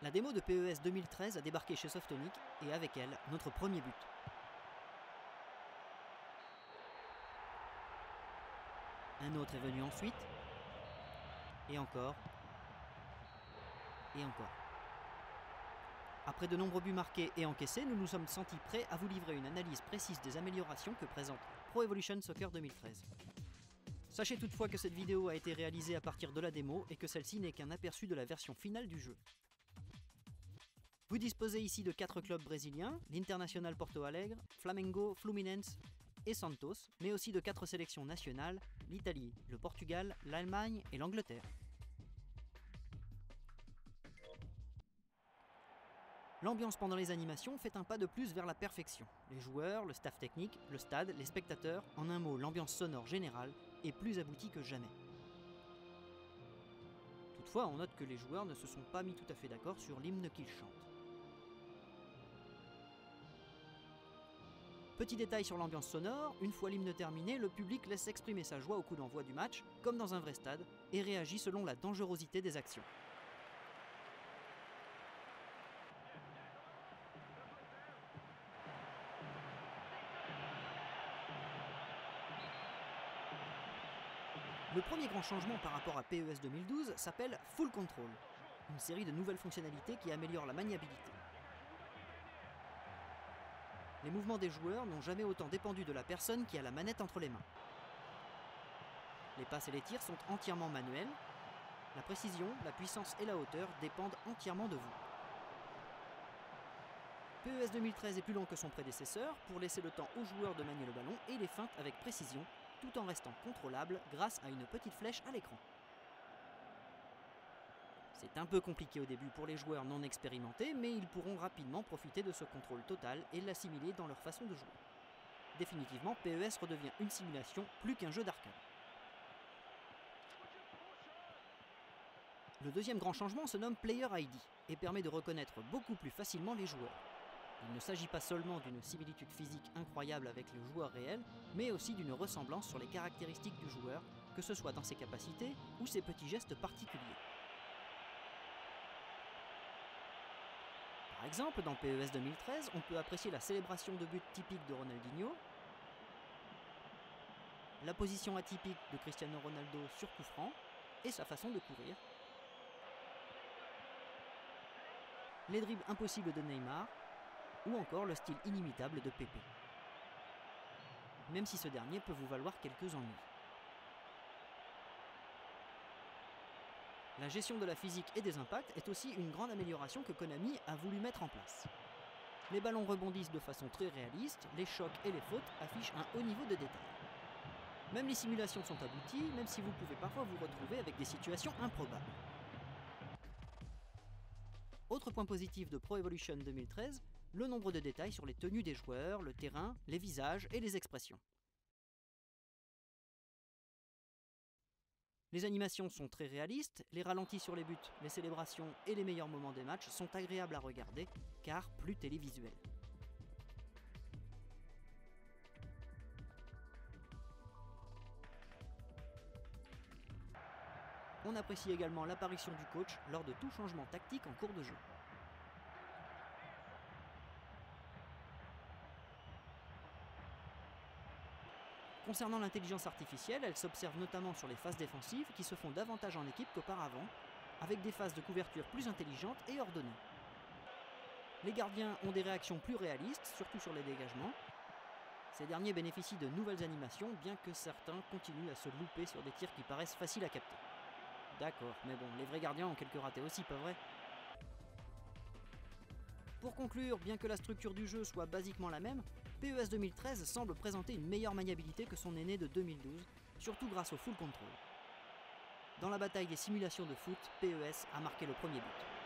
La démo de PES 2013 a débarqué chez Softonic et avec elle, notre premier but. Un autre est venu ensuite, et encore, et encore. Après de nombreux buts marqués et encaissés, nous nous sommes sentis prêts à vous livrer une analyse précise des améliorations que présente Pro Evolution Soccer 2013. Sachez toutefois que cette vidéo a été réalisée à partir de la démo et que celle-ci n'est qu'un aperçu de la version finale du jeu. Vous disposez ici de 4 clubs brésiliens, l'Internacional Porto Alegre, Flamengo, Fluminense et Santos, mais aussi de 4 sélections nationales, l'Italie, le Portugal, l'Allemagne et l'Angleterre. L'ambiance pendant les animations fait un pas de plus vers la perfection. Les joueurs, le staff technique, le stade, les spectateurs, en un mot l'ambiance sonore générale, est plus aboutie que jamais. Toutefois, on note que les joueurs ne se sont pas mis tout à fait d'accord sur l'hymne qu'ils chantent. Petit détail sur l'ambiance sonore, une fois l'hymne terminé, le public laisse exprimer sa joie au coup d'envoi du match, comme dans un vrai stade, et réagit selon la dangerosité des actions. Le premier grand changement par rapport à PES 2012 s'appelle Full Control, une série de nouvelles fonctionnalités qui améliorent la maniabilité. Les mouvements des joueurs n'ont jamais autant dépendu de la personne qui a la manette entre les mains. Les passes et les tirs sont entièrement manuels. La précision, la puissance et la hauteur dépendent entièrement de vous. PES 2013 est plus lent que son prédécesseur pour laisser le temps aux joueurs de manier le ballon et les feintes avec précision, tout en restant contrôlable grâce à une petite flèche à l'écran. C'est un peu compliqué au début pour les joueurs non expérimentés, mais ils pourront rapidement profiter de ce contrôle total et l'assimiler dans leur façon de jouer. Définitivement, PES redevient une simulation plus qu'un jeu d'arcade. Le deuxième grand changement se nomme Player ID et permet de reconnaître beaucoup plus facilement les joueurs. Il ne s'agit pas seulement d'une similitude physique incroyable avec le joueur réel, mais aussi d'une ressemblance sur les caractéristiques du joueur, que ce soit dans ses capacités ou ses petits gestes particuliers. Par exemple, dans PES 2013, on peut apprécier la célébration de but typique de Ronaldinho, la position atypique de Cristiano Ronaldo sur coup franc et sa façon de courir, les dribbles impossibles de Neymar ou encore le style inimitable de Pepe. Même si ce dernier peut vous valoir quelques ennuis. La gestion de la physique et des impacts est aussi une grande amélioration que Konami a voulu mettre en place. Les ballons rebondissent de façon très réaliste, les chocs et les fautes affichent un haut niveau de détail. Même les simulations sont abouties, même si vous pouvez parfois vous retrouver avec des situations improbables. Autre point positif de Pro Evolution 2013, le nombre de détails sur les tenues des joueurs, le terrain, les visages et les expressions. Les animations sont très réalistes, les ralentis sur les buts, les célébrations et les meilleurs moments des matchs sont agréables à regarder, car plus télévisuels. On apprécie également l'apparition du coach lors de tout changement tactique en cours de jeu. Concernant l'intelligence artificielle, elle s'observe notamment sur les phases défensives qui se font davantage en équipe qu'auparavant, avec des phases de couverture plus intelligentes et ordonnées. Les gardiens ont des réactions plus réalistes, surtout sur les dégagements. Ces derniers bénéficient de nouvelles animations, bien que certains continuent à se louper sur des tirs qui paraissent faciles à capter. D'accord, mais bon, les vrais gardiens ont quelques ratés aussi, pas vrai ? Pour conclure, bien que la structure du jeu soit basiquement la même, PES 2013 semble présenter une meilleure maniabilité que son aîné de 2012, surtout grâce au Full Control. Dans la bataille des simulations de foot, PES a marqué le premier but.